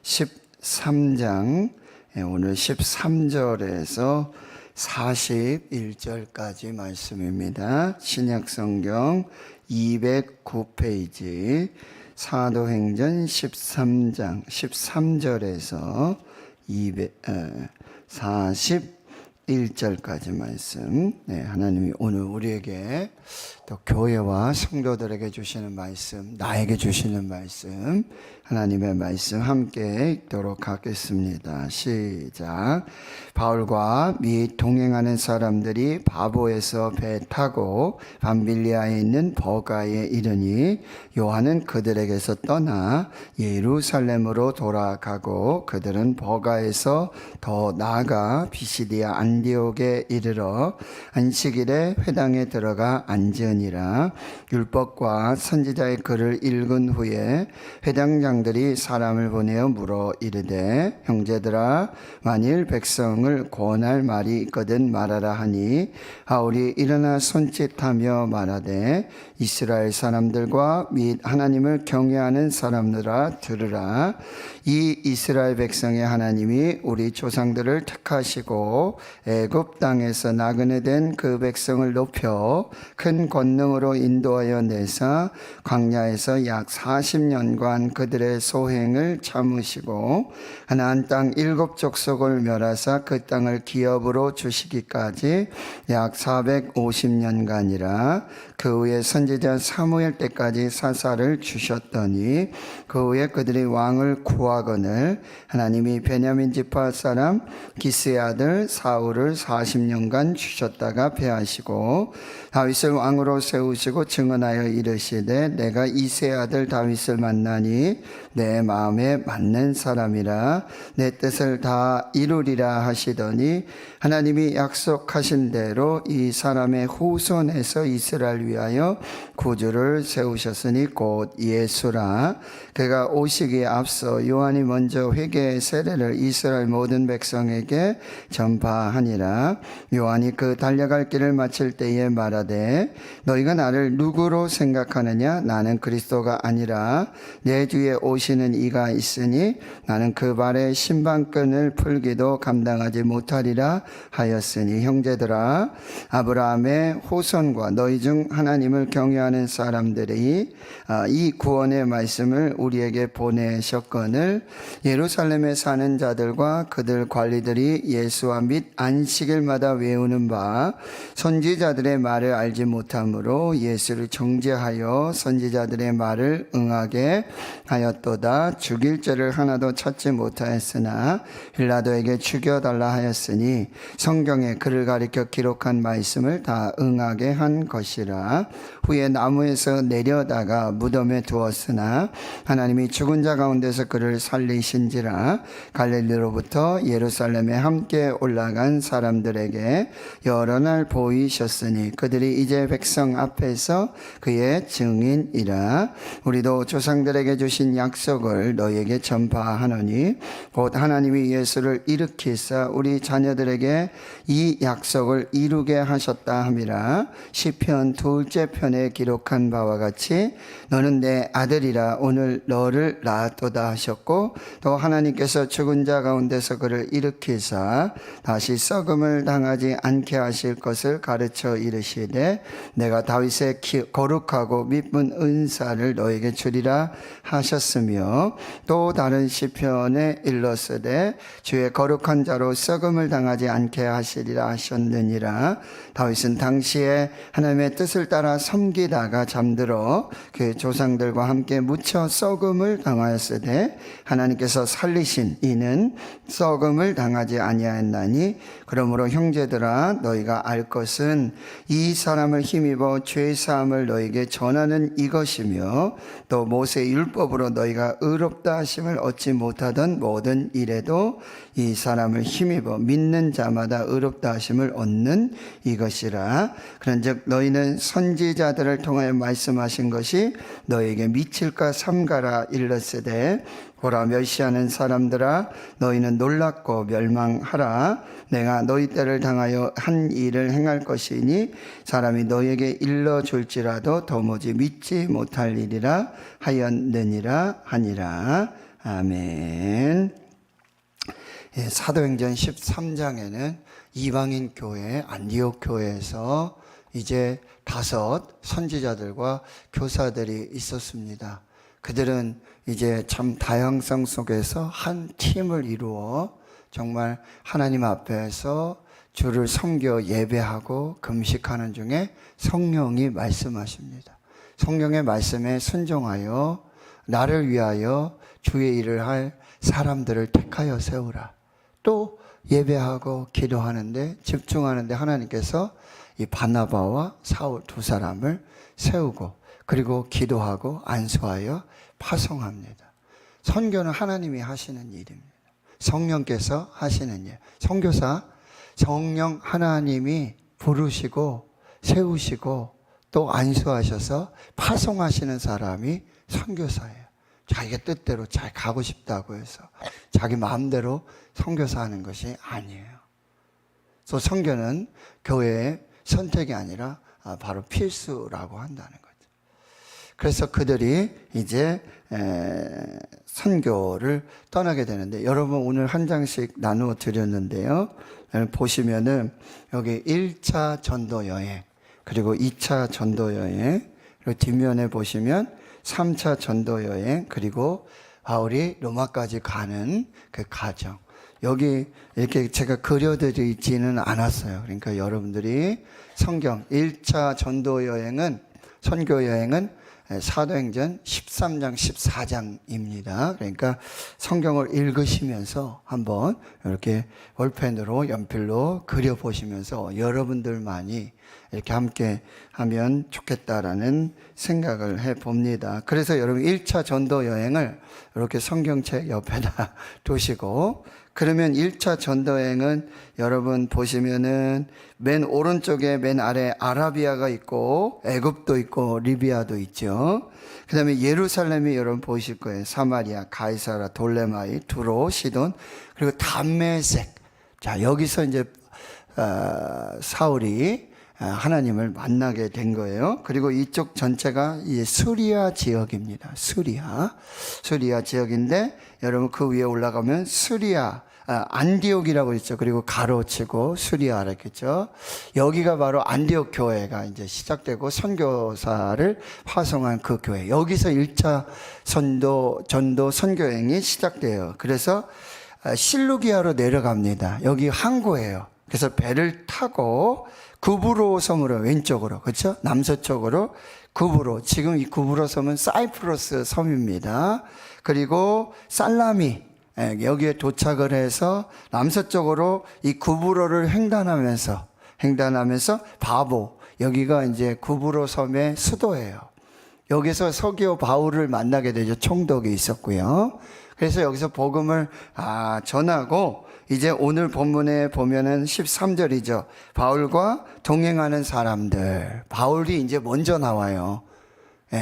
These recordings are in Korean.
13장 오늘 13절에서 41절까지 말씀입니다. 신약성경 209페이지 사도행전 13장 13절에서 41절까지 말씀. 하나님이 오늘 우리에게 또 교회와 성도들에게 주시는 말씀, 나에게 주시는 말씀, 하나님의 말씀 함께 읽도록 하겠습니다. 시작. 바울과 및 동행하는 사람들이 바보에서 배 타고 밤빌리아에 있는 버가에 이르니 요한은 그들에게서 떠나 예루살렘으로 돌아가고 그들은 버가에서 더 나아가 비시디아 안디옥에 이르러 안식일에 회당에 들어가 앉으니라. 율법과 선지자의 글을 읽은 후에 회당장들이 사람을 보내어 물어 이르되 형제들아 만일 백성을 권할 말이 있거든 말하라 하니 바울이 일어나 손짓하며 말하되 이스라엘 사람들과 및 하나님을 경외하는 사람들아 들으라. 이 이스라엘 백성의 하나님이 우리 조상들을 택하시고 애굽 땅에서 나그네 된 그 백성을 높여 큰 권능으로 인도하여 내사 광야에서 약 40년간 그들의 소행을 참으시고 가나안 땅 7족속을 멸하사 그 땅을 기업으로 주시기까지 약 450년간이라. 그 후에 선지자 사무엘 때까지 사사를 주셨더니 그 후에 그들이 왕을 구하거늘 하나님이 베냐민 지파 사람 기스의 아들 사울을 40년간 주셨다가 패하시고 다윗을 왕으로 세우시고 증언하여 이르시되 내가 이새의 아들 다윗을 만나니 내 마음에 맞는 사람이라 내 뜻을 다 이루리라 하시더니 하나님이 약속하신 대로 이 사람의 후손에서 이스라엘 위하여 구주를 세우셨으니 곧 예수라. 그가 오시기에 앞서 요한이 먼저 회개의 세례를 이스라엘 모든 백성에게 전파하니라. 요한이 그 달려갈 길을 마칠 때에 말하되 너희가 나를 누구로 생각하느냐? 나는 그리스도가 아니라 내 뒤에 오시는 이가 있으니 나는 그 발에 신방끈을 풀기도 감당하지 못하리라 하였으니 형제들아 아브라함의 후손과 너희 중 하나님을 경외하는 사람들이 이 구원의 말씀을 우리에게 보내셨거늘 예루살렘에 사는 자들과 그들 관리들이 예수와 및 안식일마다 외우는 바 선지자들의 말을 알지 못하므로 예수를 정죄하여 선지자들의 말을 응하게 하였도다. 죽일 죄를 하나도 찾지 못하였으나 빌라도에게 죽여달라 하였으니 성경에 그를 가리켜 기록한 말씀을 다 응하게 한 것이라. 후에 나무에서 내려다가 무덤에 두었으나 하나님이 죽은 자 가운데서 그를 살리신지라. 갈릴리로부터 예루살렘에 함께 올라간 사람들에게 여러 날 보이셨으니 그들이 이제 백성 앞에서 그의 증인이라. 우리도 조상들에게 주신 약속을 너희에게 전파하노니 곧 하나님이 예수를 일으키사 우리 자녀들에게 이 약속을 이루게 하셨다 함이라. 시편 2째 편에 기록한 바와 같이 너는 내 아들이라 오늘 너를 낳았도다 하셨고 또 하나님께서 죽은 자 가운데서 그를 일으키사 다시 썩음을 당하지 않게 하실 것을 가르쳐 이르시되 내가 다윗의 거룩하고 미쁜 은사를 너에게 주리라 하셨으며 또 다른 시편에 일렀으되 주의 거룩한 자로 썩음을 당하지 않게 하시리라 하셨느니라. 다윗은 당시에 하나님의 뜻을 따라 섬기다가 잠들어 그 조상들과 함께 묻혀 썩음을 당하였으되 하나님께서 살리신 이는 썩음을 당하지 아니하였나니 그러므로 형제들아 너희가 알 것은 이 사람을 힘입어 죄사함을 너희에게 전하는 이것이며 또 모세의 율법으로 너희가 의롭다 하심을 얻지 못하던 모든 일에도 이 사람을 힘입어 믿는 자마다 의롭다 하심을 얻는 이것이라. 그런즉 너희는 선지자들을 통하여 말씀하신 것이 너희에게 미칠까 삼가라 일렀으되 보라 멸시하는 사람들아 너희는 놀랍고 멸망하라. 내가 너희 때를 당하여 한 일을 행할 것이니 사람이 너희에게 일러줄지라도 도무지 믿지 못할 일이라 하였느니라 하니라. 아멘. 예, 사도행전 13장에는 이방인 교회, 안디옥 교회에서 이제 5 선지자들과 교사들이 있었습니다. 그들은 이제 참 다양성 속에서 한 팀을 이루어 정말 하나님 앞에서 주를 섬겨 예배하고 금식하는 중에 성령이 말씀하십니다. 성령의 말씀에 순종하여 나를 위하여 주의 일을 할 사람들을 택하여 세우라. 또 예배하고 기도하는데 집중하는데 하나님께서 이 바나바와 사울 2사람을 세우고 그리고 기도하고 안수하여 파송합니다. 선교는 하나님이 하시는 일입니다. 성령께서 하시는 일. 선교사 성령 하나님이 부르시고 세우시고 또 안수하셔서 파송하시는 사람이 선교사예요. 자기가 뜻대로 잘 가고 싶다고 해서 자기 마음대로 선교사 하는 것이 아니에요. 그래서 선교는 교회의 선택이 아니라 바로 필수라고 한다는 거죠. 그래서 그들이 이제 선교를 떠나게 되는데, 여러분 오늘 한 장씩 나누어 드렸는데요. 보시면은 여기 1차 전도 여행, 그리고 2차 전도 여행, 그리고 뒷면에 보시면 3차 전도 여행, 그리고 바울이 로마까지 가는 그 과정. 여기 이렇게 제가 그려드리지는 않았어요. 그러니까 여러분들이 성경 1차 전도 여행은, 선교 여행은 사도행전 13장, 14장입니다. 그러니까 성경을 읽으시면서 한번 이렇게 볼펜으로 연필로 그려보시면서 여러분들만이 이렇게 함께 하면 좋겠다라는 생각을 해봅니다. 그래서 여러분 1차 전도 여행을 이렇게 성경책 옆에다 두시고, 그러면 1차 전도 여행은 여러분 보시면은 맨 오른쪽에 맨 아래 아라비아가 있고 애굽도 있고 리비아도 있죠. 그 다음에 예루살렘이 여러분 보이실 거예요. 사마리아, 가이사라, 돌레마이, 두로, 시돈, 그리고 담메색. 자, 여기서 이제 사울이 하나님을 만나게 된 거예요. 그리고 이쪽 전체가 이제 수리아 지역입니다. 수리아 지역인데 여러분 그 위에 올라가면 안디옥이라고 있죠. 그리고 가로치고 수리아라 했겠죠. 여기가 바로 안디옥 교회가 이제 시작되고 선교사를 파송한 그 교회. 여기서 1차 전도 선교행이 시작돼요. 그래서 실루기아로 내려갑니다. 여기 항구예요. 그래서 배를 타고 구브로 섬으로, 왼쪽으로, 그렇죠? 남서쪽으로 구브로, 지금 이 구브로 섬은 사이프러스 섬입니다. 그리고 살라미, 여기에 도착을 해서 남서쪽으로 이 구브로를 횡단하면서 바보, 여기가 이제 구브로 섬의 수도예요. 여기서 서기오 바울을 만나게 되죠. 총독이 있었고요. 그래서 여기서 복음을 전하고, 이제 오늘 본문에 보면은 13절이죠. 바울과 동행하는 사람들. 바울이 이제 먼저 나와요.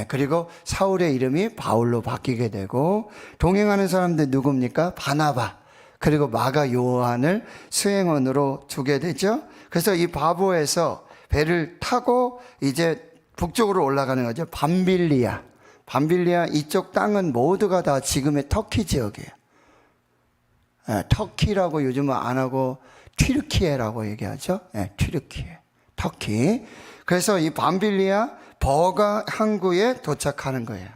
그리고 사울의 이름이 바울로 바뀌게 되고, 동행하는 사람들 누굽니까? 바나바, 그리고 마가 요한을 수행원으로 두게 되죠. 그래서 이 바보에서 배를 타고 이제 북쪽으로 올라가는 거죠. 밤빌리아 이쪽 땅은 모두가 다 지금의 터키 지역이에요. 터키라고 요즘은 안 하고 튀르키예라고 얘기하죠. 튀르키예, 터키. 그래서 이 밤빌리아 버가 항구에 도착하는 거예요.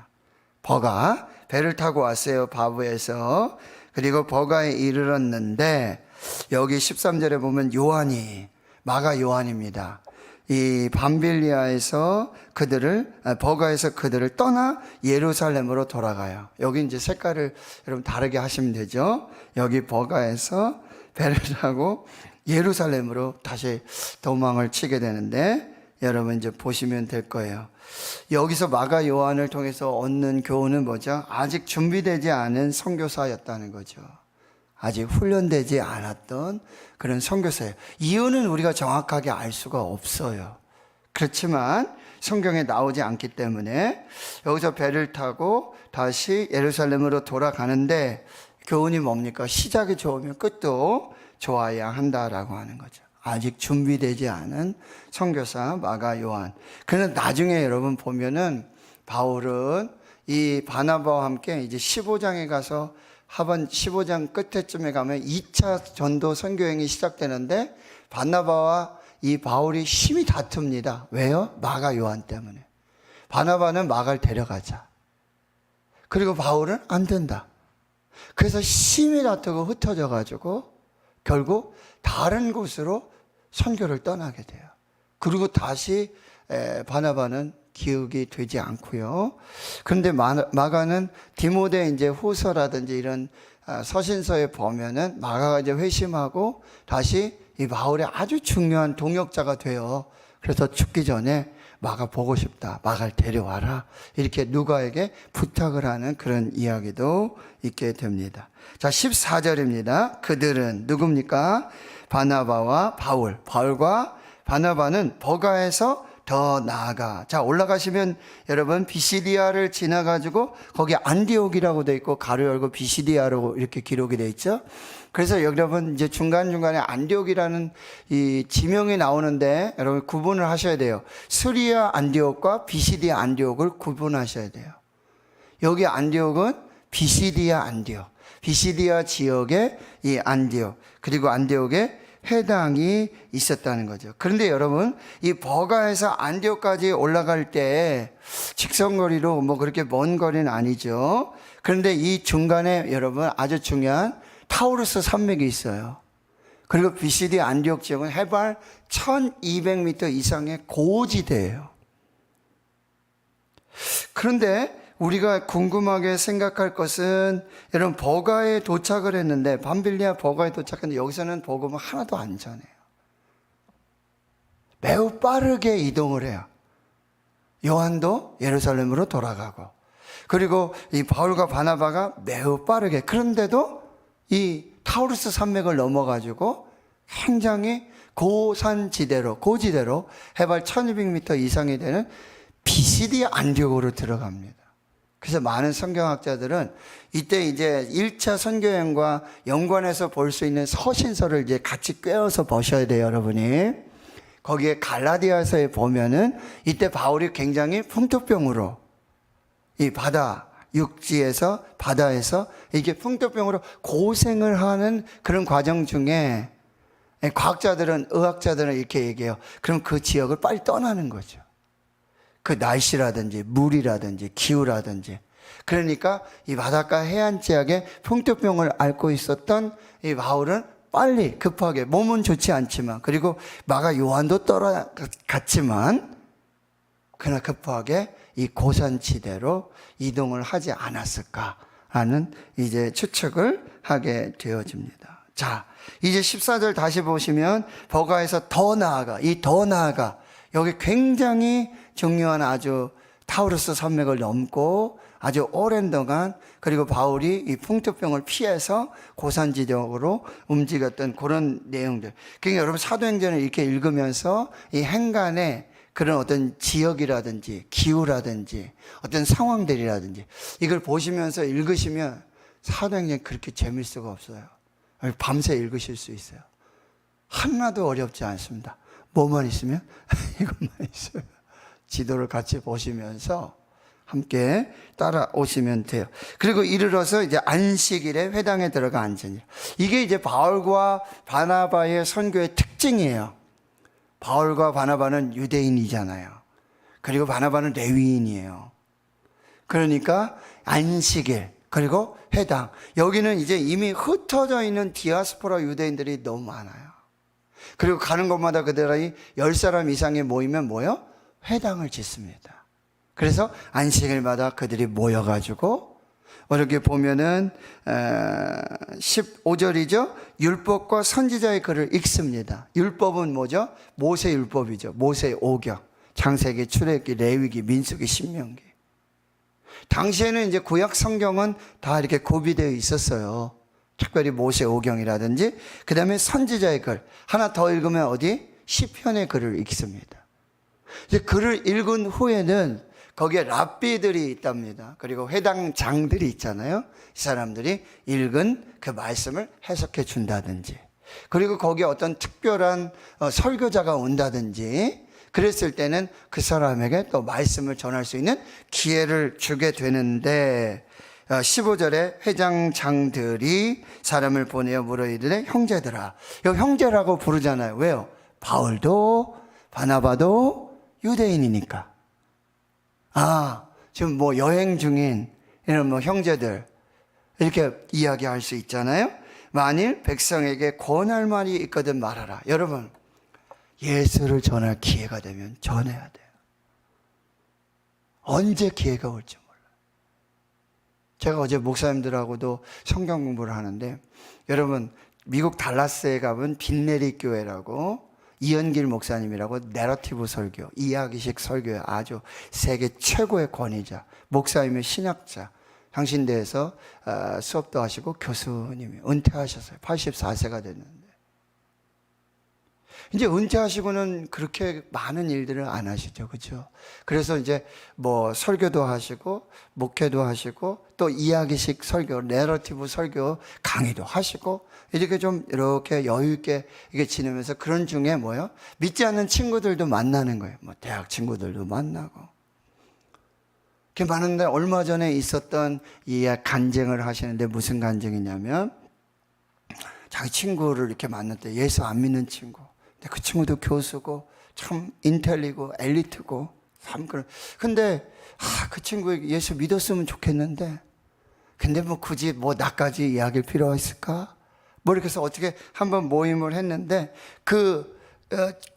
버가 배를 타고 왔어요. 바브에서. 그리고 버가에 이르렀는데 여기 13절에 보면 마가 요한입니다. 이 밤빌리아에서 버가에서 그들을 떠나 예루살렘으로 돌아가요. 여기 이제 색깔을 여러분 다르게 하시면 되죠. 여기 버가에서 배를 타고 예루살렘으로 다시 도망을 치게 되는데, 여러분 이제 보시면 될 거예요. 여기서 마가 요한을 통해서 얻는 교훈은 뭐죠? 아직 준비되지 않은 선교사였다는 거죠. 아직 훈련되지 않았던 그런 선교사예요. 이유는 우리가 정확하게 알 수가 없어요. 그렇지만 성경에 나오지 않기 때문에 여기서 배를 타고 다시 예루살렘으로 돌아가는데, 교훈이 뭡니까? 시작이 좋으면 끝도 좋아야 한다라고 하는 거죠. 아직 준비되지 않은 선교사 마가 요한. 그런데 나중에 여러분 보면은 바울은 이 바나바와 함께 이제 15장에 가서 하반 15장 끝에쯤에 가면 2차 전도 선교행이 시작되는데 바나바와 이 바울이 심히 다툽니다. 왜요? 마가 요한 때문에. 바나바는 마가를 데려가자. 그리고 바울은 안 된다. 그래서 심히 다투고 흩어져 가지고 결국 다른 곳으로 선교를 떠나게 돼요. 그리고 다시 바나바는 기억이 되지 않고요. 그런데 마가는 디모데 이제 후서라든지 이런 서신서에 보면은 마가가 이제 회심하고 다시 이 바울의 아주 중요한 동역자가 돼요. 그래서 죽기 전에 마가 보고 싶다. 마가를 데려와라. 이렇게 누가에게 부탁을 하는 그런 이야기도 있게 됩니다. 자, 14절입니다. 그들은 누굽니까? 바나바와 바울. 바울과 바나바는 버가에서 더 나아가. 자, 올라가시면 여러분 비시디아를 지나가지고 거기 안디옥이라고 돼 있고 가로 열고 비시디아로 이렇게 기록이 돼 있죠. 그래서 여러분 이제 중간중간에 안디옥이라는 이 지명이 나오는데 여러분 구분을 하셔야 돼요. 스리아 안디옥과 비시디아 안디옥을 구분하셔야 돼요. 여기 안디옥은 비시디아 안디옥. 비시디아 지역의 이 안디옥. 그리고 안디옥에 해당이 있었다는 거죠. 그런데 여러분, 이 버가에서 안디옥까지 올라갈 때 직선거리로 뭐 그렇게 먼 거리는 아니죠. 그런데 이 중간에 여러분 아주 중요한 타우루스 산맥이 있어요. 그리고 비시디 안디옥 지역은 해발 1200m 이상의 고지대예요. 그런데 우리가 궁금하게 생각할 것은 여러분 버가에 도착을 했는데 밤빌리아 버가에 도착했는데 여기서는 복음은 하나도 안 전해요. 매우 빠르게 이동을 해요. 요한도 예루살렘으로 돌아가고 그리고 이 바울과 바나바가 매우 빠르게 그런데도 이 타우루스 산맥을 넘어가지고 굉장히 고산지대로 고지대로 해발 1200m 이상이 되는 비시디 안디옥으로 들어갑니다. 그래서 많은 성경학자들은 이때 이제 1차 선교여행과 연관해서 볼 수 있는 서신서를 이제 같이 꿰어서 보셔야 돼요, 여러분이. 거기에 갈라디아서에 보면은 이때 바울이 굉장히 풍토병으로 이 육지에서 바다에서 이게 풍토병으로 고생을 하는 그런 과정 중에 의학자들은 이렇게 얘기해요. 그럼 그 지역을 빨리 떠나는 거죠. 그 날씨라든지 물이라든지 기후라든지. 그러니까 이 바닷가 해안 지역에 풍토병을 앓고 있었던 이 바울은 빨리 급하게 몸은 좋지 않지만 그리고 마가 요한도 떠나갔지만 그러나 급하게 이 고산지대로 이동을 하지 않았을까 하는 이제 추측을 하게 되어집니다. 자, 이제 14절 다시 보시면 버가에서 더 나아가 여기 굉장히 중요한 아주 타우루스 산맥을 넘고 아주 오랜 동안 그리고 바울이 이 풍토병을 피해서 고산지대로 움직였던 그런 내용들. 그러니까 여러분 사도행전을 이렇게 읽으면서 이 행간에 그런 어떤 지역이라든지 기후라든지 어떤 상황들이라든지 이걸 보시면서 읽으시면 사도행전 그렇게 재미일 수가 없어요. 밤새 읽으실 수 있어요. 하나도 어렵지 않습니다. 뭐만 있으면 이것만 있어요. 지도를 같이 보시면서 함께 따라오시면 돼요. 그리고 이르러서 이제 안식일에 회당에 들어가 앉으니라. 이게 이제 바울과 바나바의 선교의 특징이에요. 바울과 바나바는 유대인이잖아요. 그리고 바나바는 레위인이에요. 그러니까 안식일 그리고 회당. 여기는 이제 이미 흩어져 있는 디아스포라 유대인들이 너무 많아요. 그리고 가는 곳마다 그들이 10사람 이상이 모이면 뭐요? 회당을 짓습니다. 그래서 안식일마다 그들이 모여가지고 이렇게 보면은 15절이죠. 율법과 선지자의 글을 읽습니다. 율법은 뭐죠? 모세 율법이죠. 모세의 오경, 창세기, 출애굽기, 레위기, 민수기, 신명기. 당시에는 이제 구약 성경은 다 이렇게 고비되어 있었어요. 특별히 모세 오경이라든지 그 다음에 선지자의 글 하나 더 읽으면 어디? 시편의 글을 읽습니다. 이제 글을 읽은 후에는 거기에 랍비들이 있답니다. 그리고 회당장들이 있잖아요. 이 사람들이 읽은 그 말씀을 해석해 준다든지 그리고 거기에 어떤 특별한 설교자가 온다든지 그랬을 때는 그 사람에게 또 말씀을 전할 수 있는 기회를 주게 되는데 15절에 회장장들이 사람을 보내어 물어 이르되 형제들아. 여기 형제라고 부르잖아요. 왜요? 바울도 바나바도 유대인이니까. 지금 뭐 여행 중인 이런 뭐 형제들 이렇게 이야기할 수 있잖아요. 만일 백성에게 권할 말이 있거든 말하라. 여러분, 예수를 전할 기회가 되면 전해야 돼요. 언제 기회가 올지 몰라요. 제가 어제 목사님들하고도 성경 공부를 하는데, 여러분 미국 달라스에 가본 빈내리 교회라고 이현길 목사님이라고 내러티브 설교, 이야기식 설교에 아주 세계 최고의 권위자, 목사이며 신학자, 당신대에서 수업도 하시고 교수님이 은퇴하셨어요. 84세가 됐는데. 이제 은퇴하시고는 그렇게 많은 일들을 안 하시죠. 그렇죠? 그래서 이제 뭐 설교도 하시고 목회도 하시고 또 이야기식 설교, 내러티브 설교 강의도 하시고 이렇게 좀 이렇게 여유 있게 이게 지내면서 그런 중에 뭐요? 믿지 않는 친구들도 만나는 거예요. 뭐 대학 친구들도 만나고. 그렇게 많은데 얼마 전에 있었던 이 간증을 하시는데 무슨 간증이냐면 자기 친구를 이렇게 만났대. 예수 안 믿는 친구. 근데 그 친구도 교수고 참 인텔리고 엘리트고 참 그런. 근데 그 친구 예수 믿었으면 좋겠는데 근데 뭐 굳이 뭐 나까지 이야기할 필요가 있을까? 뭐 이렇게 해서 어떻게 한번 모임을 했는데 그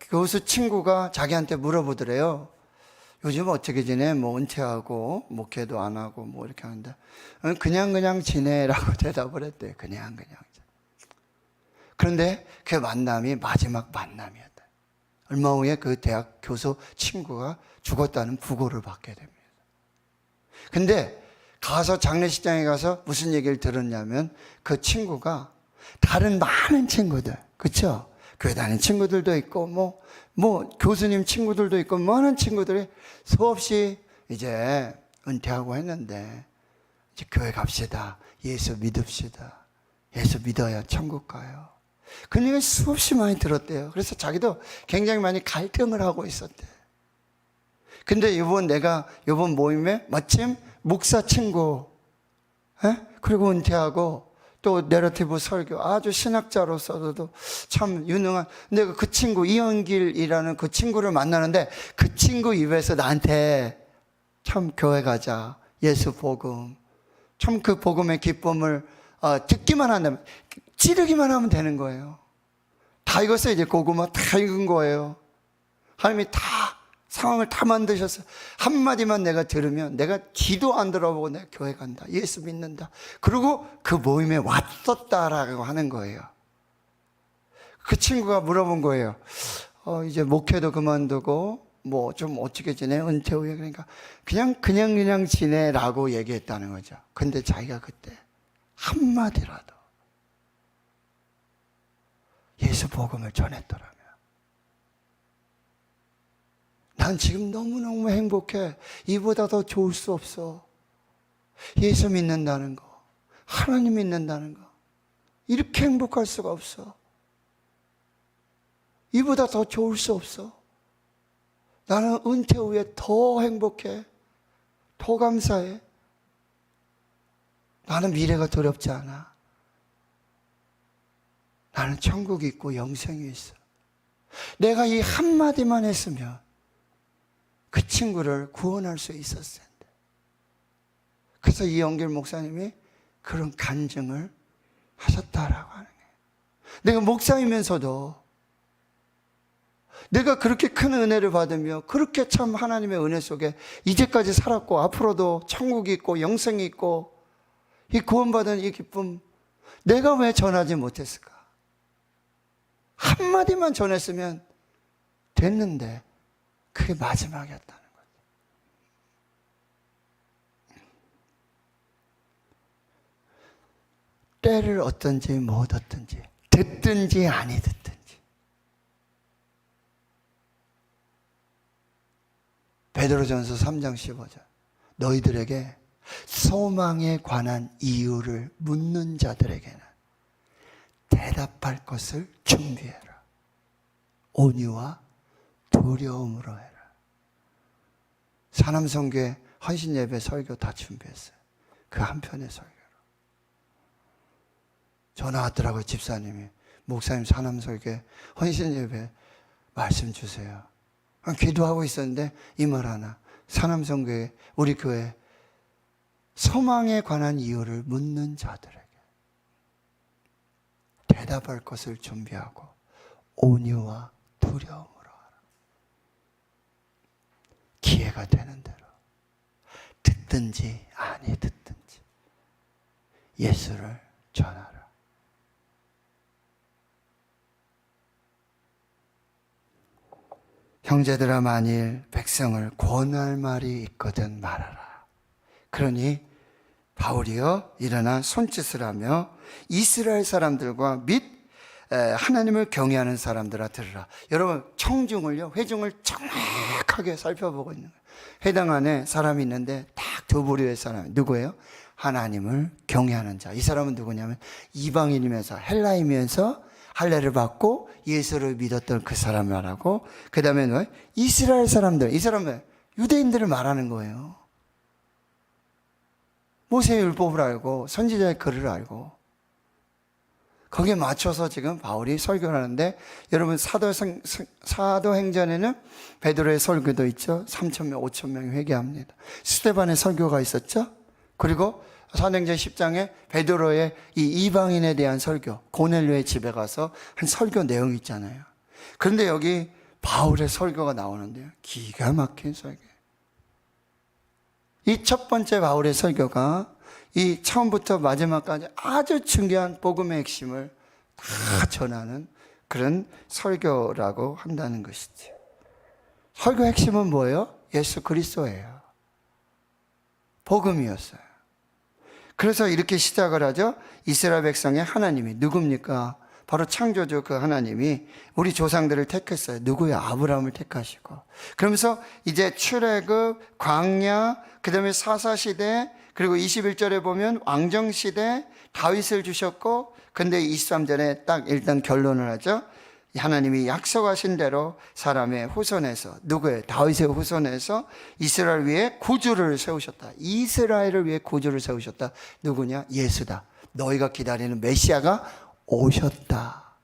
교수 친구가 자기한테 물어보더래요. 요즘 어떻게 지내? 뭐 은퇴하고 목회도 안 하고 뭐 이렇게 하는데 그냥 지내라고 대답을 했대요. 그냥. 그런데 그 만남이 마지막 만남이었다. 얼마 후에 그 대학 교수 친구가 죽었다는 부고를 받게 됩니다. 근데 가서 장례식장에 가서 무슨 얘기를 들었냐면 그 친구가 다른 많은 친구들, 그렇죠? 교회 다니는 친구들도 있고 뭐 교수님 친구들도 있고 많은 친구들이 수없이 이제 은퇴하고 했는데 이제 교회 갑시다. 예수 믿읍시다. 예수 믿어야 천국 가요. 그 얘기를 수없이 많이 들었대요. 그래서 자기도 굉장히 많이 갈등을 하고 있었대. 근데 이번 모임에 마침 목사 친구, 그리고 은퇴하고 또 내러티브 설교 아주 신학자로서도 참 유능한. 근데 그 친구 이현길이라는 그 친구를 만나는데 그 친구 입에서 나한테 참 교회 가자, 예수 복음, 참 그 복음의 기쁨을 듣기만 한다면, 찌르기만 하면 되는 거예요. 다 익었어요. 이제 고구마 다 익은 거예요. 하나님이 다 상황을 다 만드셨어요. 한마디만 내가 들으면 내가 뒤도 안 돌아보고 내가 교회 간다. 예수 믿는다. 그리고 그 모임에 왔었다라고 하는 거예요. 그 친구가 물어본 거예요. 이제 목회도 그만두고 뭐 좀 어떻게 지내? 은퇴 후에. 그러니까 그냥 지내라고 얘기했다는 거죠. 근데 자기가 그때 한마디라도 예수 복음을 전했더라면 난 지금 너무너무 행복해. 이보다 더 좋을 수 없어. 예수 믿는다는 거, 하나님 믿는다는 거, 이렇게 행복할 수가 없어. 이보다 더 좋을 수 없어. 나는 은퇴 후에 더 행복해. 더 감사해. 나는 미래가 두렵지 않아. 나는 천국이 있고 영생이 있어. 내가 이 한마디만 했으면 그 친구를 구원할 수 있었을 텐데. 그래서 이영길 목사님이 그런 간증을 하셨다라고 하는 거예요. 내가 목사이면서도 내가 그렇게 큰 은혜를 받으며 그렇게 참 하나님의 은혜 속에 이제까지 살았고 앞으로도 천국이 있고 영생이 있고 이 구원받은 이 기쁨 내가 왜 전하지 못했을까? 한마디만 전했으면 됐는데 그게 마지막이었다는 거죠. 때를 얻든지 못 얻든지 듣든지 아니 듣든지 베드로전서 3장 15절 너희들에게 소망에 관한 이유를 묻는 자들에게는 대답할 것을 준비해라. 온유와 두려움으로 해라. 산암선교회 헌신예배 설교 다 준비했어요. 그 한편의 설교로. 전화 왔더라고요. 집사님이. 목사님 산암설교회 헌신예배 말씀 주세요. 기도하고 있었는데 이 말 하나. 산암선교회 우리 교회 소망에 관한 이유를 묻는 자들에게 대답할 것을 준비하고 온유와 두려움으로 하라. 기회가 되는 대로 듣든지 아니 듣든지 예수를 전하라. 형제들아 만일 백성을 권할 말이 있거든 말하라. 그러니 바울이여 일어나 손짓을 하며 이스라엘 사람들과 및 하나님을 경외하는 사람들아 들으라. 여러분 청중을요, 회중을 정확하게 살펴보고 있는 거예요. 회당 안에 사람이 있는데 딱 두 부류의 사람. 누구예요? 하나님을 경외하는 자. 이 사람은 누구냐면 이방인이면서 헬라이면서 할례를 받고 예수를 믿었던 그 사람 말하고, 그 다음에 뭐? 이스라엘 사람들. 이 사람은 유대인들을 말하는 거예요. 모세의 율법을 알고 선지자의 글을 알고 거기에 맞춰서 지금 바울이 설교를 하는데, 여러분 사도행전에는 베드로의 설교도 있죠. 3,000명 5,000명이 회개합니다. 스데반의 설교가 있었죠. 그리고 사도행전 10장에 베드로의 이 이방인에 대한 설교, 고넬료의 집에 가서 한 설교 내용이 있잖아요. 그런데 여기 바울의 설교가 나오는데요, 기가 막힌 설교. 이 첫 번째 바울의 설교가 이 처음부터 마지막까지 아주 중요한 복음의 핵심을 다 전하는 그런 설교라고 한다는 것이죠. 설교 핵심은 뭐예요? 예수 그리스도예요. 복음이었어요. 그래서 이렇게 시작을 하죠. 이스라엘 백성의 하나님이 누굽니까? 바로 창조주 그 하나님이 우리 조상들을 택했어요. 누구예요? 아브라함을 택하시고. 그러면서 이제 출애굽, 광야, 그 다음에 사사시대, 그리고 21절에 보면 왕정시대 다윗을 주셨고, 근데 23절에 딱 일단 결론을 하죠. 하나님이 약속하신 대로 사람의 후손에서, 누구예요? 다윗의 후손에서 이스라엘 위에 구주를 세우셨다. 이스라엘을 위해 구주를 세우셨다. 누구냐? 예수다. 너희가 기다리는 메시아가 오셨다.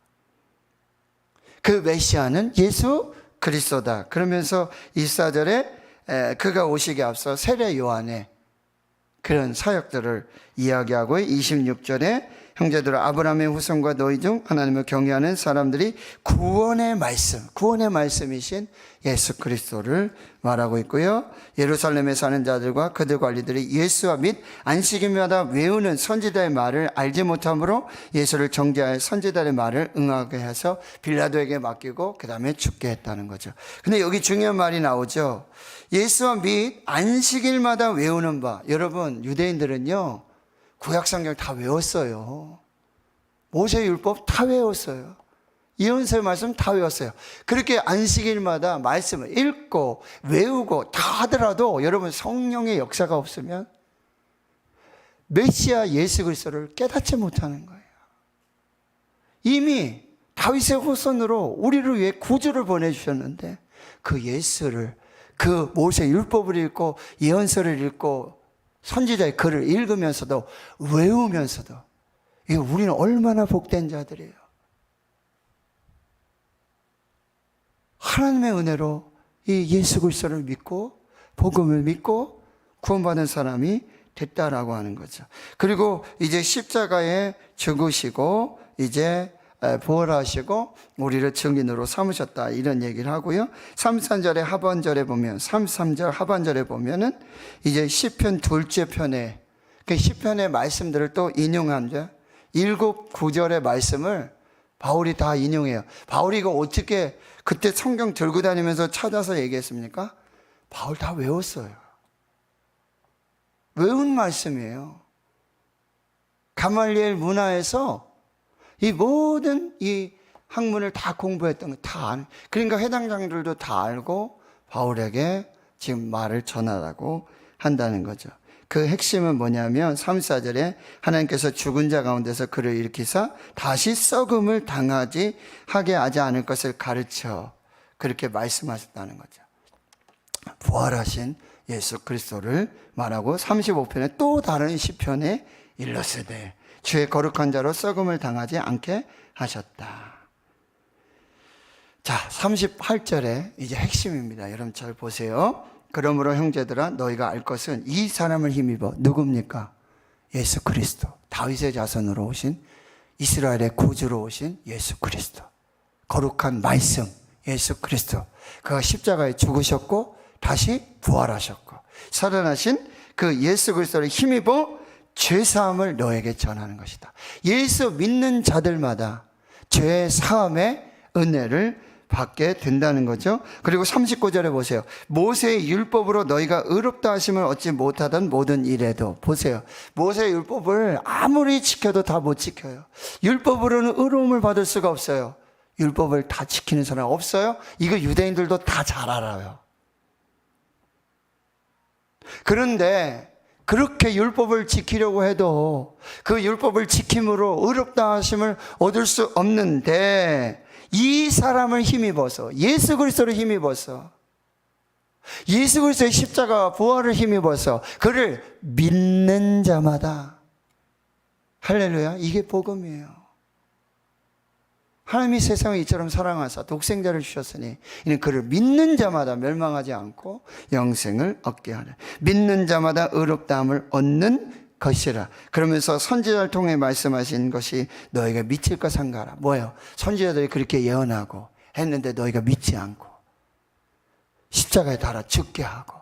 그 메시아는 예수 그리스도다. 그러면서 24절에 그가 오시기 앞서 세례 요한의 그런 사역들을 이야기하고, 26절에 형제들아 아브라함의 후손과 너희 중 하나님을 경외하는 사람들이 구원의 말씀이신 예수 그리스도를 말하고 있고요. 예루살렘에 사는 자들과 그들 관리들이 예수와 및 안식일마다 외우는 선지자의 말을 알지 못함으로 예수를 정죄하여 선지자의 말을 응하게 해서 빌라도에게 맡기고 그 다음에 죽게 했다는 거죠. 근데 여기 중요한 말이 나오죠. 예수와 및 안식일마다 외우는 바. 여러분 유대인들은요 구약성경 다 외웠어요. 모세율법 다 외웠어요. 예언서의 말씀 다 외웠어요. 그렇게 안식일마다 말씀을 읽고 외우고 다 하더라도 여러분 성령의 역사가 없으면 메시아 예수 그리스도를 깨닫지 못하는 거예요. 이미 다윗의 후손으로 우리를 위해 구주를 보내주셨는데 그 예수를, 그 모세율법을 읽고 예언서를 읽고 선지자의 글을 읽으면서도 외우면서도, 이거 우리는 얼마나 복된 자들이에요. 하나님의 은혜로 이 예수 그리스도를 믿고 복음을 믿고 구원받은 사람이 됐다라고 하는 거죠. 그리고 이제 십자가에 죽으시고 이제 부활하시고 우리를 증인으로 삼으셨다, 이런 얘기를 하고요. 33절의 하반절에 보면, 33절 하반절에 보면은 이제 시편 둘째 편에 그 시편의 말씀들을 또 인용한 7, 9절의 말씀을 바울이 다 인용해요. 바울이 이거 어떻게 그때 성경 들고 다니면서 찾아서 얘기했습니까? 바울 다 외웠어요. 외운 말씀이에요. 가말리엘 문화에서 이 모든 이 학문을 다 공부했던 거 다 아는, 그러니까 해당장들도 다 알고 바울에게 지금 말을 전하라고 한다는 거죠. 그 핵심은 뭐냐면 34절에 하나님께서 죽은 자 가운데서 그를 일으키사 다시 썩음을 당하지 하게 하지 않을 것을 가르쳐, 그렇게 말씀하셨다는 거죠. 부활하신 예수 그리스도를 말하고 35편에 또 다른 시편에 일러스되 주의 거룩한 자로 썩음을 당하지 않게 하셨다. 자, 38절에 이제 핵심입니다. 여러분 잘 보세요. 그러므로 형제들아 너희가 알 것은 이 사람을 힘입어 누굽니까? 예수 그리스도, 다윗의 자손으로 오신, 이스라엘의 구주로 오신 예수 그리스도, 거룩한 말씀 예수 그리스도, 그가 십자가에 죽으셨고 다시 부활하셨고 살아나신 그 예수 그리스도를 힘입어 죄사함을 너에게 전하는 것이다. 예수 믿는 자들마다 죄 사함의 은혜를 받게 된다는 거죠. 그리고 39절에 보세요. 모세의 율법으로 너희가 의롭다 하심을 얻지 못하던 모든 일에도, 보세요. 모세의 율법을 아무리 지켜도 다 못 지켜요. 율법으로는 의로움을 받을 수가 없어요. 율법을 다 지키는 사람 없어요? 이거 유대인들도 다 잘 알아요. 그런데 그렇게 율법을 지키려고 해도 그 율법을 지킴으로 의롭다 하심을 얻을 수 없는데, 이 사람을 힘입어서, 예수 그리스도를 힘입어서, 예수 그리스도의 십자가와 부활을 힘입어서 그를 믿는 자마다, 할렐루야, 이게 복음이에요. 하나님이 세상을 이처럼 사랑하사 독생자를 주셨으니 이는 그를 믿는 자마다 멸망하지 않고 영생을 얻게 하려. 믿는 자마다 의롭다함을 얻는 것이라. 그러면서 선지자를 통해 말씀하신 것이 너희가 미칠 것 삼가라. 뭐예요? 선지자들이 그렇게 예언하고 했는데 너희가 믿지 않고 십자가에 달아 죽게 하고,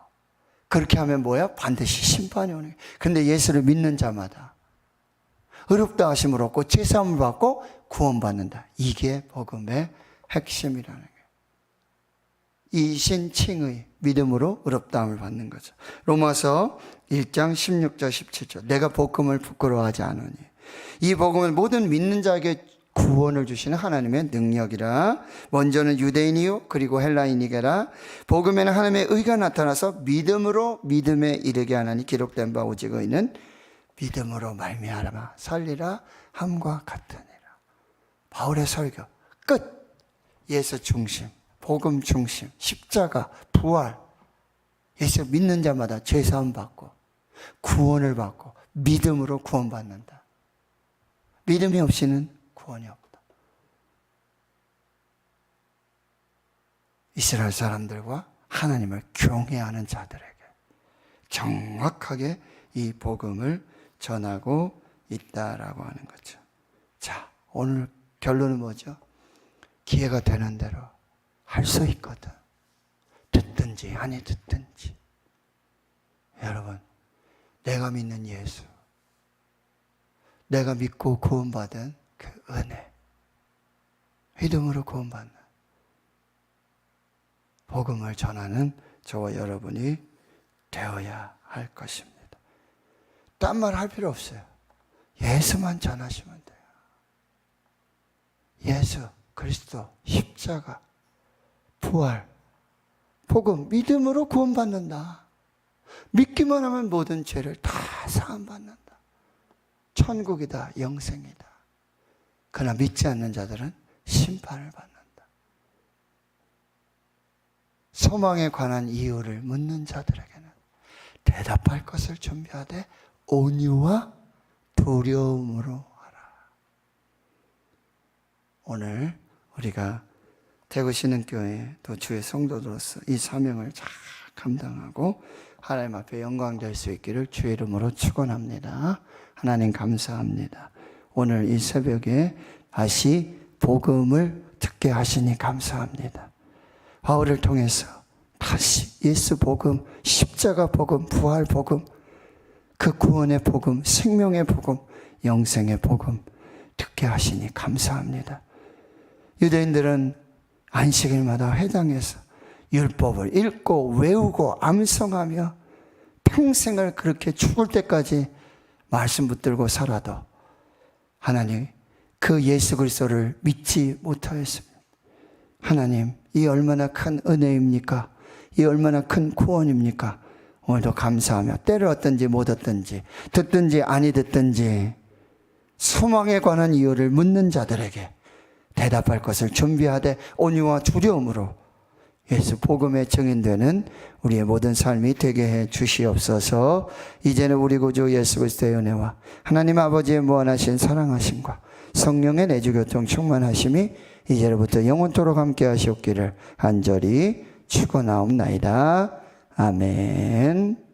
그렇게 하면 뭐야? 반드시 심판이 오는 거예요. 그런데 예수를 믿는 자마다 의롭다 하심을 얻고 죄사함을 받고 구원받는다. 이게 복음의 핵심이라는 거예요. 이신칭의 믿음으로 의롭다함을 받는 거죠. 로마서 1장 16절 17절 내가 복음을 부끄러워하지 않으니 이 복음은 모든 믿는 자에게 구원을 주시는 하나님의 능력이라. 먼저는 유대인이요 그리고 헬라인이게라. 복음에는 하나님의 의가 나타나서 믿음으로 믿음에 이르게 하나니 기록된 바 오직 의는 믿음으로 말미암아 살리라 함과 같으니라. 바울의 설교 끝. 예수 중심, 복음 중심, 십자가, 부활. 예수 믿는 자마다 죄사함 받고 구원을 받고 믿음으로 구원받는다. 믿음이 없이는 구원이 없다. 이스라엘 사람들과 하나님을 경외하는 자들에게 정확하게 이 복음을 전하고 있다라고 하는 거죠. 자, 오늘 결론은 뭐죠? 기회가 되는 대로 할 수 있거든. 듣든지 아니 듣든지. 여러분, 내가 믿는 예수, 내가 믿고 구원받은 그 은혜, 믿음으로 구원받는 복음을 전하는 저와 여러분이 되어야 할 것입니다. 딴 말 할 필요 없어요. 예수만 전하시면 돼요. 예수 그리스도 십자가 부활 복음 믿음으로 구원받는다. 믿기만 하면 모든 죄를 다 사함받는다. 천국이다, 영생이다. 그러나 믿지 않는 자들은 심판을 받는다. 소망에 관한 이유를 묻는 자들에게는 대답할 것을 준비하되 온유와 두려움으로 하라. 오늘 우리가 대구 신흥교회 또 주의 성도로서 이 사명을 잘 감당하고 하나님 앞에 영광될 수 있기를 주의 이름으로 축원합니다. 하나님 감사합니다. 오늘 이 새벽에 다시 복음을 듣게 하시니 감사합니다. 바울을 통해서 다시 예수 복음, 십자가 복음, 부활 복음, 그 구원의 복음, 생명의 복음, 영생의 복음 듣게 하시니 감사합니다. 유대인들은 안식일마다 회당에서 율법을 읽고 외우고 암송하며 평생을 그렇게 죽을 때까지 말씀 붙들고 살아도 하나님 그 예수 그리스도를 믿지 못하였습니다. 하나님, 이 얼마나 큰 은혜입니까? 이 얼마나 큰 구원입니까? 오늘도 감사하며 때를 얻든지 못 얻든지 듣든지 아니 듣든지 소망에 관한 이유를 묻는 자들에게 대답할 것을 준비하되 온유와 두려움으로 예수 복음에 증인되는 우리의 모든 삶이 되게 해 주시옵소서. 이제는 우리 구주 예수 그리스도의 은혜와 하나님 아버지의 무한하신 사랑하심과 성령의 내주교통 충만하심이 이제로부터 영원토록 함께 하시옵기를 간절히 축원하옵나이다. 아멘.